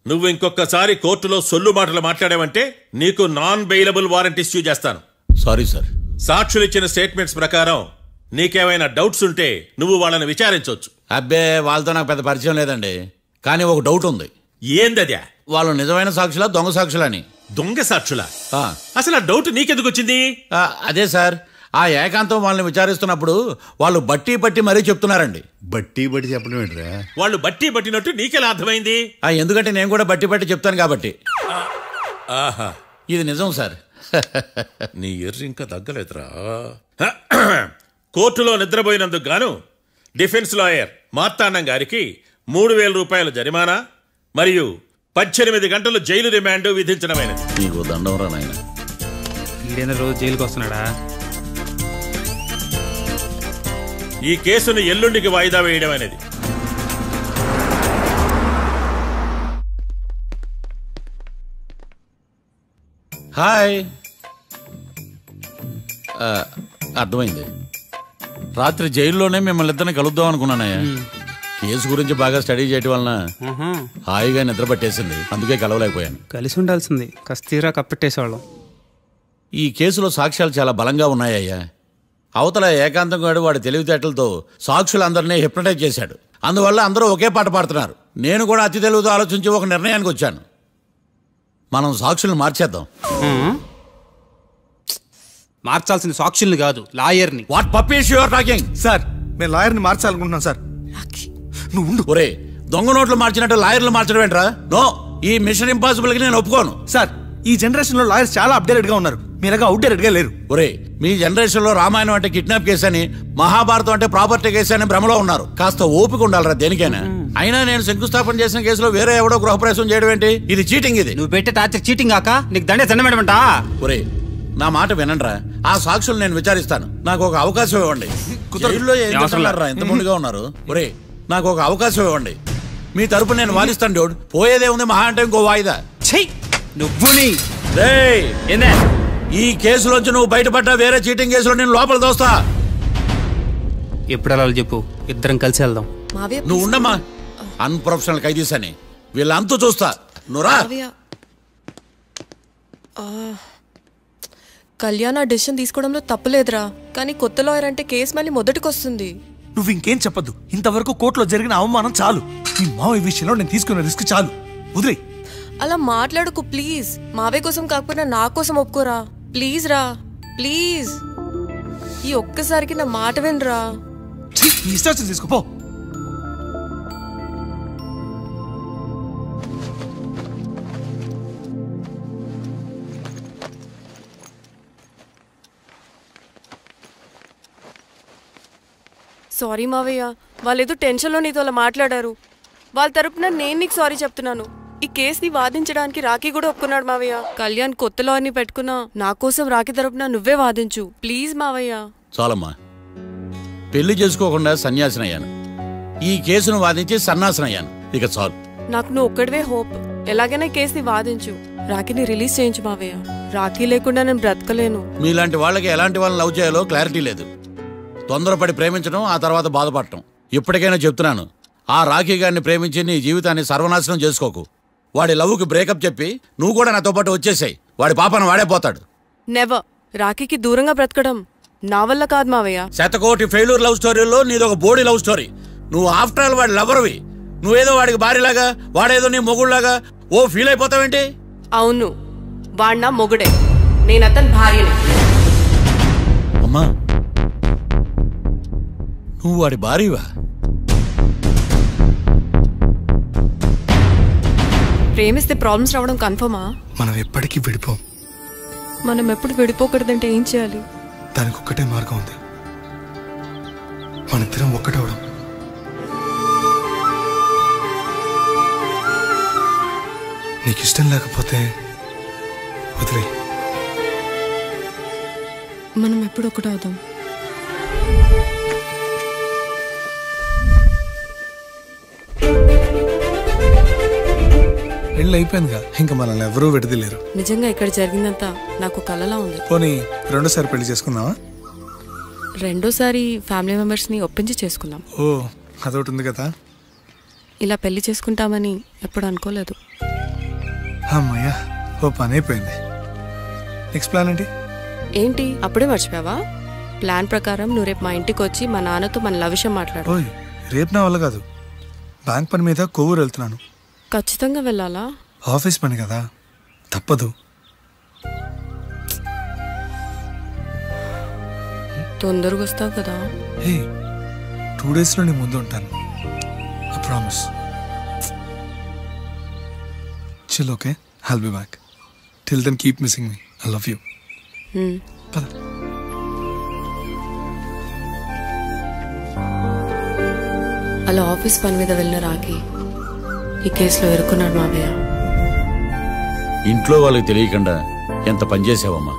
నువ్వు ఇంకొకసారి కోర్టులో సొల్లు మాటలు మాట్లాడావంటే నీకు నాన్ బెయిలబుల్ వారెంట్ ఇష్యూ చేస్తాను. Sorry sir. సాక్షులు ఇచ్చిన స్టేట్మెంట్స్ ప్రకారం నీకేమైనా డౌట్స్ ఉంటే నువ్వు వాళ్ళని విచారించవచ్చు. అబ్బే, వాళ్ళతో నాకు పెద్ద పరిచయం లేదండి. కానీ ఒక డౌట్ ఉంది. ఏందద్యా? వాళ్ళు నిజమైన సాక్షులా దొంగ సాక్షులని? దొంగ సాక్షులా? అసలు ఆ డౌట్ నీకెందుకు వచ్చింది? అదే సార్, ఆ ఏకాంతం వాళ్ళని విచారిస్తున్నప్పుడు వాళ్ళు బట్టి మరీ చెప్తున్నారండి. బట్టి చెప్పడం ఏంట్రా? వాళ్ళు బట్టినట్టు నీకెలా అర్థమైంది? ఎందుకంటే నేను కూడా బట్టి చెప్తాను కాబట్టి. ఆహా, ఇది నిజం సార్. నీ ఎర్రి ఇంకా తగ్గలేదురా. కోర్టులో నిద్రపోయినందుకు గాను డిఫెన్స్ లాయర్ మార్తాండం గారికి 3,000 రూపాయల జరిమానా మరియు 18 గంటలు జైలు రిమాండ్ విధించడమైనది. నీకు దండం రా నాయన. ఈడైనా రోజు జైలుకి వస్తున్నాడా? ఈ కేసును ఎల్లుండికి వాయిదా వేయడం అనేది. హాయ్. అర్థమైంది. రాత్రి జైల్లోనే మిమ్మల్ని ఇద్దరిని కలుద్దాం అనుకున్నానయ్యా. కేసు గురించి బాగా స్టడీ చేయడం వలన హాయిగా నిద్ర పట్టేసింది, అందుకే కలవలేకపోయాను. కలిసి ఉండాల్సింది, కస్తీరా కప్పెట్టేసేవాళ్ళం. ఈ కేసులో సాక్ష్యాలు చాలా బలంగా ఉన్నాయ్యా. అవతల ఏకాంతం గాడు వాడి తెలివితేటలతో సాక్షులందరినీ హిప్నటైజ్ చేశాడు. అందువల్ల అందరూ ఒకే పాట పాడుతున్నారు. నేను కూడా అతి తెలివితో ఆలోచించి ఒక నిర్ణయానికి వచ్చాను. మనం సాక్షులను మార్చేద్దాం. మార్చాల్సింది సాక్షుల్ని కాదు, లాయర్ని. What puppies you are talking? Sir, మేము లాయర్ని మార్చాలనుకుంటున్నాం సార్. నువ్వు ఒరే, దొంగ నోట్లు మార్చినట్టు లాయర్లు మార్చడం ఏంట్రా? నో, ఈ మిషన్ ఇంపాసిబుల్ కి నేను ఒప్పుకోను. సార్, ఈ జనరేషన్ లో లాయర్స్ చాలా అప్డేటెడ్ గా ఉన్నారు, మీరుగా అవుట్డేటెడ్ గా లేరు. ఒరే, మీ జనరేషన్ లో రామాయణం అంటే కిడ్నాప్ కేసు అని, మహాభారతం అంటే ప్రాపర్టీ కేసు అని భ్రమలో ఉన్నారు. కాస్త ఓపిక ఉండాలరా దేనికైనా. అయినా నేను శంకుస్థాపన చేసిన కేసులో వేరే ఎవడో గృహప్రవేశం చేయడం ఏంటి? ఇది చీటింగ్. ఇది నువ్వు పెట్టే టార్చర్ చీటింగ్ కాక నీకు దండే దండమేడమంటా? ఒరే, నా మాట వినండిరా. ఆ సాక్షులు నేను విచారిస్తాను. నాకు ఒక అవకాశం ఇవ్వండి. ఎంత ముందుగా ఉన్నారు. ఒరే, నాకు ఒక అవకాశం ఇవ్వండి. మీ తరపు నేను వాదిస్తాను. డోడ్ పోయేదే ఉంది, మహా అంటే ఇంకో వాయిదా. నువ్వు ఈ కేసులోంచి నువ్వు బయటపడ్డా వేరే చీటింగ్ కేసులో నేను లోపల దోస్తా. ఎప్పుడు అలా చెప్పు, ఇద్దరం కలిసి వెళ్దాం. నువ్వు ఉండమ్మా, అన్ప్రొఫెషనల్ ఖైదీస్ అని వీళ్ళంతా చూస్తా. నువ్వురా. కళ్యాణ్ డెసిషన్ తీసుకోవడంలో తప్పులేదురా, కానీ కొత్త లాయర్ అంటే కేసు మళ్ళీ మొదటికి వస్తుంది. నువ్వు ఇంకేం చెప్పద్దు. ఇంతవరకు కోర్టులో జరిగిన అవమానం చాలు. ఈ మావయ్య విషయంలో నేను తీసుకున్న రిస్క్ చాలు, వదిలే. అలా మాట్లాడకు ప్లీజ్. మావయ్య కోసం కాకపోయినా నా కోసం ఒప్పుకోరా ప్లీజ్ రా, ప్లీజ్. ఈ ఒక్కసారికి నా మాట వినరా. ఇష్టం తీసుకోపో. సారీ మావయ్య, వాళ్ళేదో టెన్షన్లో నీతో అలా మాట్లాడారు. వాళ్ళ తరపున నేను నీకు సారీ చెప్తున్నాను. ఈ కేసుని వాదించడానికి రాఖీ కూడా ఒప్పుకున్నాడు మావయ్య. కళ్యాణ్ కొత్త లాయర్ని పెట్టుకున్నా నా కోసం రాఖీ తరపున నువ్వే వాదించు ప్లీజ్ మావయ్య. చాలమ్మా, పెళ్లి చేసుకోకుండా సన్యాసినయ్యాను, ఈ కేసును వాదించి సన్నాసనయ్యాను, ఇక చాలు. నాకు నువ్వు ఒక్కడివే హోప్. ఎలాగైనా కేసుని వాదించు, రాఖీని రిలీజ్ చేయించు మావయ్య. రాఖీ లేకుండా నేను బ్రతకలేను. మీలాంటి వాళ్ళకి ఎలాంటి వాళ్ళని లవ్ చేయాలో క్లారిటీ లేదు. తొందరపడి ప్రేమించడం, ఆ తర్వాత బాధపడటం. ఇప్పటికైనా చెప్తున్నాను, ఆ రాఖీ గారిని ప్రేమించి నీ జీవితాన్ని సర్వనాశనం చేసుకోకు. వాడి లవ్కి బ్రేకప్ చెప్పి నువ్వు కూడా నాతో పాటు వచ్చేసాయి. వాడి పాపను వాడే పోతాడు. నెవర్. రాఖీకి దూరంగా బ్రతకడం నా వల్ల కాదు మావయ్య. శతకోటి ఫెయిల్యూర్ లవ్ స్టోరీలో నీదొక బోడీ లవ్ స్టోరీ. నువ్వు ఆఫ్టర్ ఆల్ వాడి లవర్వి. నువ్వేదో వాడికి భార్యలాగా, వాడేదో నీ మొగుడులాగా ఓ ఫీల్ అయిపోతావేంటి? అవును, వాడు నా మొగుడే, నేను అతని భార్యని. అమ్మా, నువ్వు వాడి భార్యవా? ప్రేమిస్తే ప్రాబ్లమ్స్ రావడం కన్ఫర్మా? మనం ఎప్పటికీ విడిపోం. మనం ఎప్పుడు విడిపోకూడదంటే ఏం చేయాలి? దానికి ఒక్కటే మార్గం ఉంది, మనిద్దరం ఒక్కటవడం. నీకు ఇష్టం లేకపోతే వదిలే. మనం ఎప్పుడు ఒకటవుదాం. పెళ్ళి అయిపోయిందిగా, ఇంకా మనల్ని ఎవరూ విడదలేరు. నిజంగా ఇక్కడ జరిగిందంతా నాకు కలలా ఉంది. పోనీ రెండోసారి పెళ్లి చేసుకుందామా? రెండోసారి ఫ్యామిలీ మెంబర్స్ ని ఒప్పించి చేసుకుందాం. ఓ, అదొకటి ఉంది కదా. ఇలా పెళ్లి చేసుకుంటామని ఎప్పుడు అనుకోలేదు. అమ్మయ్యా, ఓ పని అయిపోయింది. నెక్స్ట్ ప్లాన్ ఏంటి? ఏంటి అప్పుడే మర్చిపోయావా? ప్లాన్ ప్రకారం నువ్వు రేపు మా ఇంటికి వచ్చి మా నాన్నతో మన లవ్ విషయం మాట్లాడు. ఓయ్, రేపు నా వల్ల కాదు. బ్యాంక్ పని మీద కొవ్వూరు వెళ్తున్నాను. ఖచ్చితంగా వెళ్ళాలా? ఆఫీస్ పని కదా, తప్పదు. తొందరగా వస్తావు కదా? హే, 2 daysలో నీ ముందు ఉంటాను. I promise. Chill, okay? I'll be back. Till then keep missing me. I love you. పద. అలా ఆఫీస్ పని మీద వెళ్ళిన రాకి ఈ కేసులో ఇరుక్కున్నాడు మావయ్య. ఇంట్లో వాళ్ళకి తెలియకుండా ఎంత పనిచేసావమ్మా.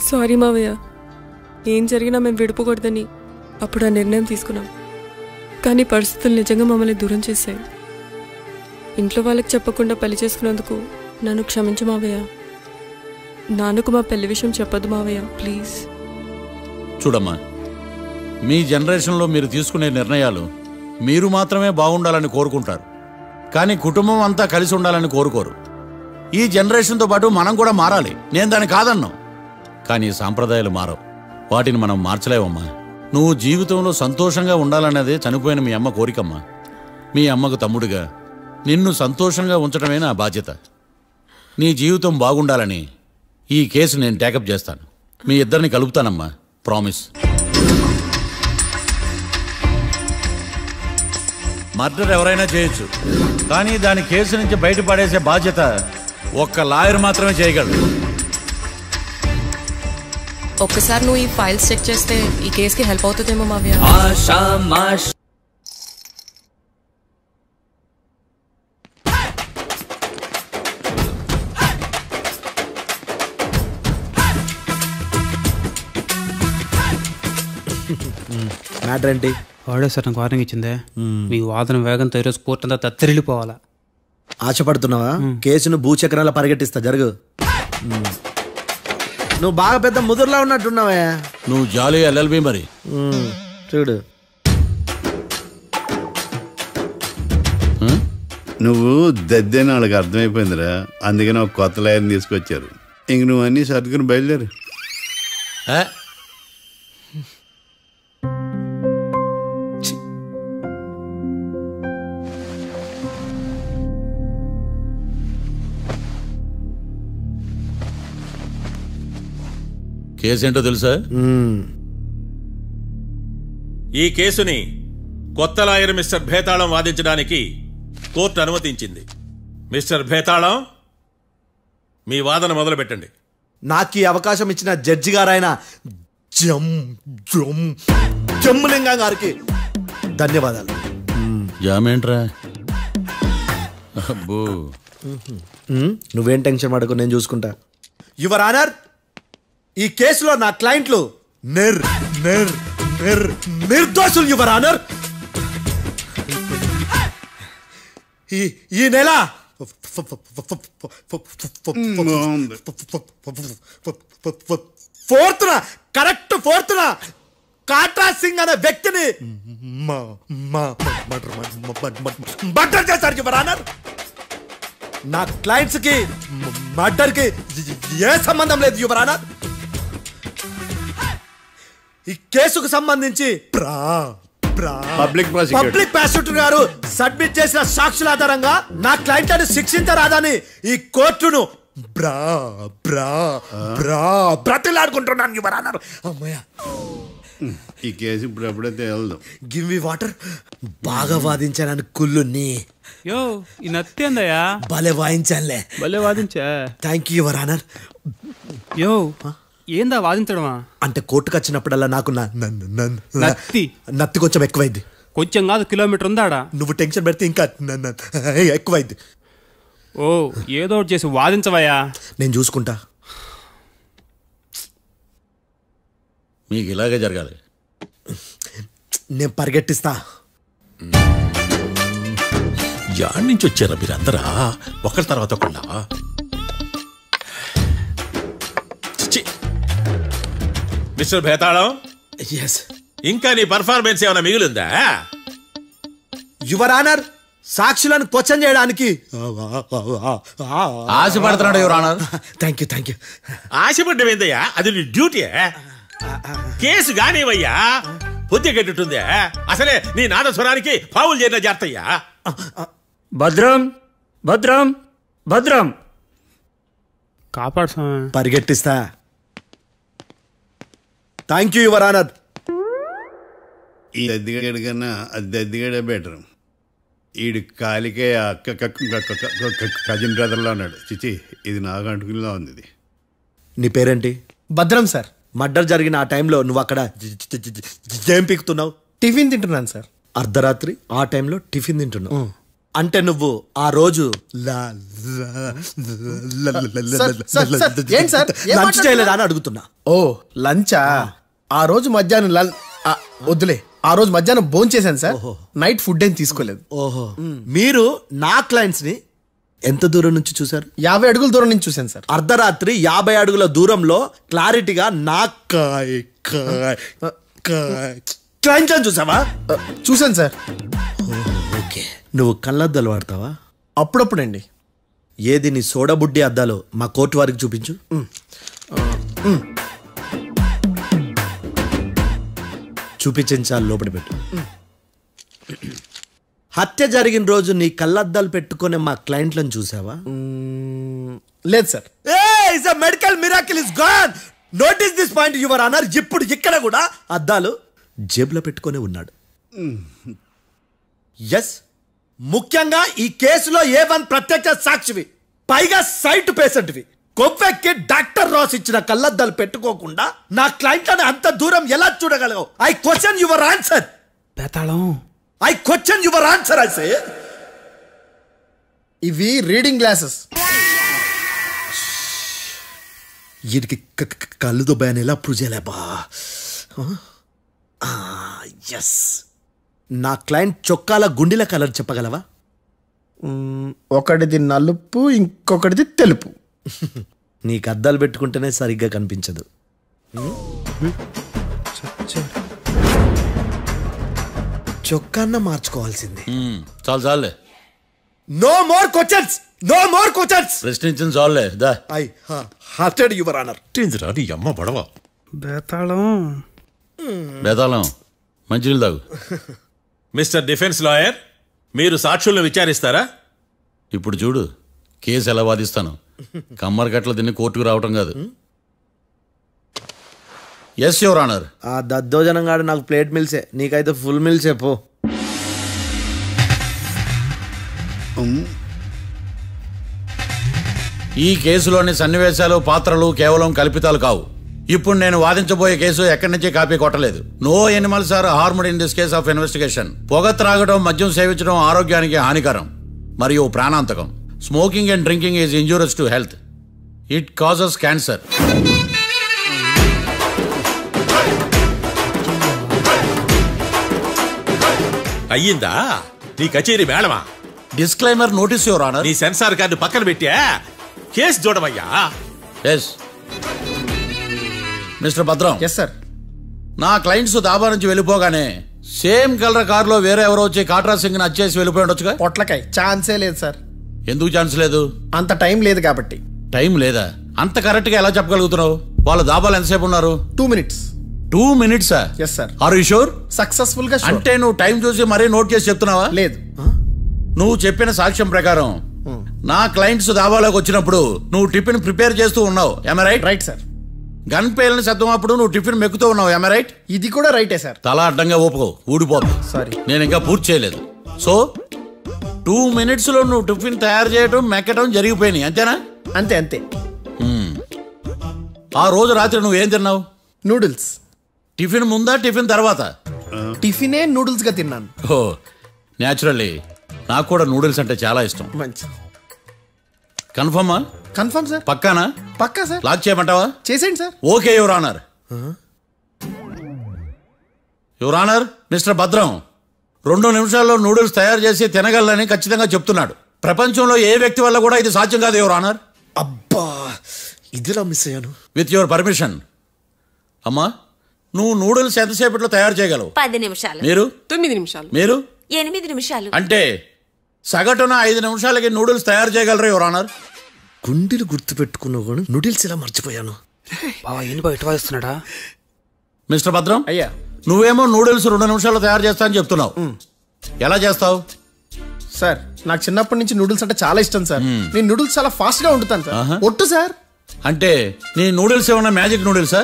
సారీ మావయ్య, ఏం జరిగినా మేము విడిపోకూడదని అప్పుడు ఆ నిర్ణయం తీసుకున్నాం. కానీ పరిస్థితులు నిజంగా మమ్మల్ని దూరం చేశాయి. ఇంట్లో వాళ్ళకి చెప్పకుండా పెళ్లి చేసుకున్నందుకు నన్ను క్షమించు మావయ్య. నాన్నకు మా పెళ్లి విషయం చెప్పదు మావయ్య, ప్లీజ్. చూడమ్మా, మీ జనరేషన్లో మీరు తీసుకునే నిర్ణయాలు మీరు మాత్రమే బాగుండాలని కోరుకుంటారు, కానీ కుటుంబం అంతా కలిసి ఉండాలని కోరుకోరు. ఈ జనరేషన్తో పాటు మనం కూడా మారాలి, నేను దాన్ని కాదన్నాం. కానీ సాంప్రదాయాలు మారవు, వాటిని మనం మార్చలేవమ్మా. నువ్వు జీవితంలో సంతోషంగా ఉండాలన్నదే చనిపోయిన మీ అమ్మ కోరికమ్మా. మీ అమ్మకు తమ్ముడిగా నిన్ను సంతోషంగా ఉంచడమే నా బాధ్యత. నీ జీవితం బాగుండాలని ఈ కేసు నేను టేకప్ చేస్తాను. మీ ఇద్దరిని కలుపుతానమ్మా, ప్రామిస్. మర్డర్ ఎవరైనా చేయొచ్చు, కానీ దాని కేసు నుంచి బయటపడేసే బాధ్యత ఒక్క లాయర్ మాత్రమే చేయగలడు. ఒక్కసారి నువ్వు ఈ ఫైల్స్ చెక్ చేస్తే ఈ కేసుకి హెల్ప్ అవుతుందేమో మావయ్య. మ్యాటర్ ఏంటి? వాడే సార్ నాకు వార్నింగ్ ఇచ్చిందే, మీ వాదన వేగంతో ఈరోజు కోర్టు అంతా తత్తరిల్లిపోవాలా. ఆశపడుతున్నావా? కేసును భూచక్రాల పరిగెట్టిస్తా, జరుగు. నువ్వు బాగా పెద్ద ముదురులా ఉన్నట్టున్నావే. నువ్వు జాలి ఎల్ఎల్బి మరి. చూడు, నువ్వు దద్దని వాళ్ళకి అర్థమైపోయిందిరా, అందుకని ఒక కొత్త లాయర్ని తీసుకొచ్చారు. ఇంక నువ్వు అన్నీ సర్దుకుని బయలుదేరు. కేసేంటో తెలుసా? ఈ కేసుని కొత్త లాయర్ మిస్టర్ భేతాళం వాదించడానికి కోర్టు అనుమతించింది. మిస్టర్ భేతాళం, మీ వాదన మొదలు పెట్టండి. నాకు ఈ అవకాశం ఇచ్చిన జడ్జి గారైన జమ్ములింగం గారికి ధన్యవాదాలు. జామేంట్రా? అబ్బో, నువ్వేం టెన్షన్ పడకు, నేను చూసుకుంటా. యువర్ ఆనర్, ఈ కేసులో నా క్లయింట్లు నిర్దోషులు యువర్ ఆనర్. ఈ నెల 4th కాట్రా సింగ్ అనే వ్యక్తిని మర్డర్ చేశారు యువర్ ఆనర్. నా క్లయింట్స్ కి మర్డర్ కి ఏ సంబంధం లేదు యువర్ ఆనర్. ఈ కేసుకు సంబంధించి పబ్లిక్ ప్రాసిక్యూటర్ గారు సబ్మిట్ చేసిన సాక్షుల ఆధారంగా నా క్లయింట్ అని శిక్షించరాదని ఈ కోర్టును బ్రతిలాడుకుంటున్నాను యువర్ ఆనర్. అమ్మయ్య, ఈ కేసు ఇప్పుడు ఎప్పుడైతే వెళ్దాం. Give me water. బాగా వాదించానని కుళ్ళుని. యో, ఈ నత్తేందయ్యా? భలే వాయించానులే. భలే వాదించా. Thank you your honour. Yo, ఏందా వాదించడమా? అంటే కోర్టుకు వచ్చినప్పుడల్లా నాకు నత్తి కొంచెం ఎక్కువైంది. కొంచెం కాదు, కిలోమీటర్ ఉందాడా. నువ్వు టెన్షన్ పెడితే ఇంకా ఎక్కువైంది. ఓ, ఏదో ఒకటి చేసి వాదించవయ్యా. నేను చూసుకుంటా. మీకు ఇలాగే జరగాలి. నేను పరిగెట్టిస్తా. యాడ్ నుంచి వచ్చారా మీరందరా ఒకరి తర్వాత ఒకళ్ళ? Mister Bhetalam, yes. ఇంకా నీ పర్ఫార్మెన్స్ ఏమైనా మిగిలిందా? యువర్ ఆనర్, సాక్షులను క్వశ్చన్ చేయడానికి ఆశపడుతున్నాడు యువర్ ఆనర్. థ్యాంక్ యూ ఆశపడ్డమేందయ్యా, అది నీ డ్యూటీ. కేసు గానేవయ్యా, పొద్దు గట్టుందే. అసలే నీ నాదస్వరానికి పావులు చేరిన జాగ్రత్తయ్యా. భద్రం భద్రం భద్రం కాపాడు స్వామి. పరిగెట్టిస్తా. Thank you your honour. ఈ దద్దిగాడి కన్నా అది దద్దిగాడే బెటర్. ఈడు కాలికే కజిన్ బ్రదర్లో ఉన్నాడు. చిచి, ఇది నాకు అంటుకునిలా ఉంది. ఇది నీ పేరేంటి? భద్రం సార్. మర్డర్ జరిగిన ఆ టైంలో నువ్వు అక్కడ ఏం పీకుతున్నావు? టిఫిన్ తింటున్నాను సార్. అర్ధరాత్రి ఆ టైంలో టిఫిన్ తింటున్నావు అంటే నువ్వు ఆ రోజు లంచ్ చేయలేదా అని అడుగుతున్నా. ఓ లంచా? ఆ రోజు మధ్యాహ్నం వద్దులే, ఆ రోజు మధ్యాహ్నం భోజనం చేశాను సార్. నైట్ ఫుడ్ ఏం తీసుకోలేదు. ఓహో, మీరు నా క్లయింట్స్ ని ఎంత దూరం నుంచి చూసారు? 50 అడుగుల దూరం నుంచి చూశాను సార్. అర్ధరాత్రి 50 అడుగుల దూరంలో క్లారిటీగా నా క్లయింట్ అని చూసావా? చూశాను సార్. ఓకే, నువ్వు కళ్ళద్దాలు వాడతావా? అప్పుడప్పుడండి. ఏది నీ సోడబుడ్డి అద్దాలు మా కోర్టు వారికి చూపించు. చూపించాలి, లోపల పెట్టు. హత్య జరిగిన రోజు నీ కళ్ళద్దాలు పెట్టుకునే మా క్లయింట్లను చూసావా? లేదు sir. Medical miracle is gone. Notice this point your honour. ఇప్పుడు ఇక్కడ కూడా అద్దాలు జేబులో పెట్టుకునే ఉన్నాడు. ఎస్, ముఖ్యంగా ఈ కేసులో A1 ప్రత్యక్ష సాక్షివి, పైగా సైట్ పేషెంట్వి. కొవ్వెక్కి డాక్టర్ రాస్ ఇచ్చిన కళ్ళద్దాలు పెట్టుకోకుండా నా క్లయింట్లను అంత దూరం ఎలా చూడగలవు? I question your answer. బేతాళం. I question your answer. I say ఇవి రీడింగ్ గ్లాసెస్. వీటికి కళ్ళు దుబ్బాయని ఎలా ప్రూవ్ చేయలేబా? ఎస్, నా క్లయింట్ చొక్కాల గుండెల కలర్ చెప్పగలవా? ఒకటిది నలుపు, ఇంకొకటిది తెలుపు. నీకు అద్దాలు పెట్టుకుంటేనే సరిగ్గా కనిపించదు. చొక్కాన్న మార్చుకోవాల్సింది. చాలు చాలులే, no more questions, no more questions. ప్రశ్నించింది చాలులే. దా ఐ హార్టెడ్ యువర్ ఆనర్. నీ అమ్మ బడవ. బేతాళం. బేతాళం, మంచినీళ్ళు తాగు. మిస్టర్ డిఫెన్స్ లాయర్, మీరు సాక్షులను విచారిస్తారా? ఇప్పుడు చూడు కేసు ఎలా వాదిస్తాను. కమ్మరి కట్టలు తిని కోర్టుకు రావటం కాదు. Yes your honour. ఆ దద్దోజనంగాడు నాకు ప్లేట్ మిల్సే, నీకైతే ఫుల్ మిల్సే పో. ఈ కేసులోని సన్నివేశాలు, పాత్రలు కేవలం కల్పితాలు కావు. ఇప్పుడు నేను వాదించబోయే కేసు ఎక్కడి నుంచి కాపీ కొట్టలేదు. No animals are harmed in this case of investigation. పొగ త్రాగడం, మద్యం సేవించడం ఆరోగ్యానికి హానికరం మరియు ప్రాణాంతకం. Smoking and drinking is injurious to health. It causes cancer. అయ్యిందా నీ కచేరీ మేడమా? Disclaimer notice your honour. నీ సెన్సార్ కార్డు పక్కన పెట్టా కేసు చూడమయ్యా. Yes mister Bhadram. Yes sir. నా క్లయింట్స్ దాబా నుంచి వెళ్ళిపోగానే సేమ్ కలర్ కారులో వేరే ఎవరో వచ్చి కాట్రా సింగ్ వచ్చేసి వెళ్ళిపోయి ఉండొచ్చుగా. పొట్లకాయ ఛాన్సే లేదు సార్. ఎందుకు ఛాన్స్ లేదు? అంత టైం లేదు కాబట్టి. టైం లేదా? అంత కరెక్ట్ గా ఎలా చెప్పగలుగుతున్నావు? వాళ్ళ దాబాలు ఎంతసేపు ఉన్నారు? 2 minutes. 2 minutes? Yes sir. Are you sure? Successful గా. అంటే నువ్వు టైం చూసి మరీ నోట్ చేసి చెప్తున్నావా? లేదు. నువ్వు చెప్పిన సాక్ష్యం ప్రకారం నా క్లయింట్స్ దాబాలోకి వచ్చినప్పుడు నువ్వు టిఫిన్ ప్రిపేర్ చేస్తూ ఉన్నావు. am I right? Right sir. Gun పేలిన శబ్దం అప్పుడు నువ్వు టిఫిన్ మెక్కుతూ ఉన్నావు. am I right? ఇది కూడా రైటే సార్. తల అడ్డంగా ఊపుకో, ఊడిపోతుంది. సారీ, నేను ఇంకా పూర్తి చేయలేదు. సో 2 minutes లో నువ్వు టిఫిన్ తయారు చేయడం, మెక్కడం జరిగిపోయినాయి, అంతేనా? అంతే అంతే. ఆ రోజు రాత్రి నువ్వేం తిన్నావు? నూడిల్స్. టిఫిన్ ముందా, టిఫిన్ తర్వాత? టిఫినే నూడిల్స్ గా తిన్నాను. ఓ న్యాచురల్లీ నాకు కూడా నూడిల్స్ అంటే చాలా ఇష్టం. మంచి. కన్ఫర్మా? Confirm sir. పక్కానా? పక్కా సార్. లాక్ చేయమంటావా? చేసేయండి sir. Okay your honour. Your honour, mister Bhadram 2 నిమిషాల్లో నూడిల్స్ తయారు చేసి తినగలని ఖచ్చితంగా చెప్తున్నాడు. ప్రపంచంలో ఏ వ్యక్తి వల్ల కూడా ఇది సాధ్యం కాదు యువర్ ఆనర్. అబ్బా, ఇదిలా మిస్ అయ్యాను. With your permission. అమ్మా, నువ్వు నూడిల్స్ ఎంతసేపట్లో తయారు చేయగలవు? 10 నిమిషాలు. మీరు? 9 నిమిషాలు. మీరు? 8 నిమిషాలు. అంటే సగటున 5 నిమిషాలకి నూడిల్స్ తయారు చేయగలరు యువర్ ఆనర్. గుండెలు గుర్తు పెట్టుకున్నావు కానీ నూడిల్స్ ఇలా మర్చిపోయాను. బావా ఏంటి బయట వాయిస్తున్నాడా? మిస్టర్ భద్రం, అయ్యా నువ్వేమో నూడిల్స్ 2 నిమిషాల్లో తయారు చేస్తా అని చెప్తున్నావు. ఎలా చేస్తావు? సార్ నాకు చిన్నప్పటి నుంచి నూడిల్స్ అంటే చాలా ఇష్టం సార్. నేను నూడిల్స్ చాలా ఫాస్ట్ గా వండుతాను సార్. ఒట్టు సార్. అంటే నీ నూడిల్స్ ఏమన్నా మ్యాజిక్ నూడిల్సా?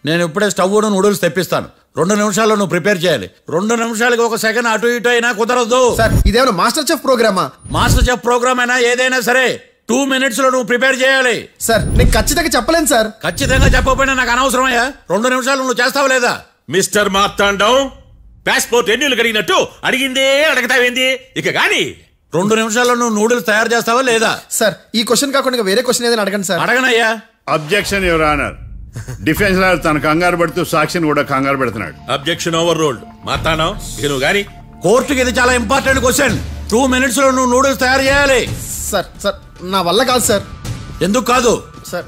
నేను ఇప్పుడే స్టవ్ నూడిల్స్ తెప్పిస్తాను. 2 నిమిషాల్లో నువ్వు ప్రిపేర్ చేయాలి. 2 నిమిషాలకి 1 సెకండ్ అటు ఇటు అయినా కుదరదు సార్. ఇదేమైనా మాస్టర్ చెఫ్ ప్రోగ్రామా? మాస్టర్ చెఫ్ ప్రోగ్రామ్ అయినా ఏదైనా సరే 2 minutes లో నువ్వు ప్రిపేర్ చేయాలి. సార్ నేను ఖచ్చితంగా చెప్పలేను సార్. ఖచ్చితంగా చెప్పకపోయినా నాకు అనవసరమయ్యా. 2 నిమిషాలు నువ్వు చేస్తావు లేదా? మిస్టర్ మార్తాండం, పాస్పోర్ట్ ఎన్నిళ్ళు కడిగినట్టు అడిగిందే అడగతావేంది? ఇక గాని 2 నిమిషాల్లో నువ్వు నూడిల్స్ తయారు చేస్తావా లేదా? సార్ ఈ క్వశ్చన్ కాకుండా వేరే క్వశ్చన్ ఏదైనా అడగండి సార్. అడగనయ్యా. Objection your honour. Defence lawyer తన కంగారు పడుతూ సాక్షిని కూడా కంగారు పెడుతున్నాడు. Objection over ruled. మార్తాండం, ఇక నువ్వు గాని కోర్టుకి ఇది చాలా ఇంపార్టెంట్ క్వశ్చన్. 2 minutes లో నువ్వు నూడిల్స్ తయారు చేయాలి. సార్ సార్ నా వల్ల కాదు సార్. ఎందుకు కాదు? సార్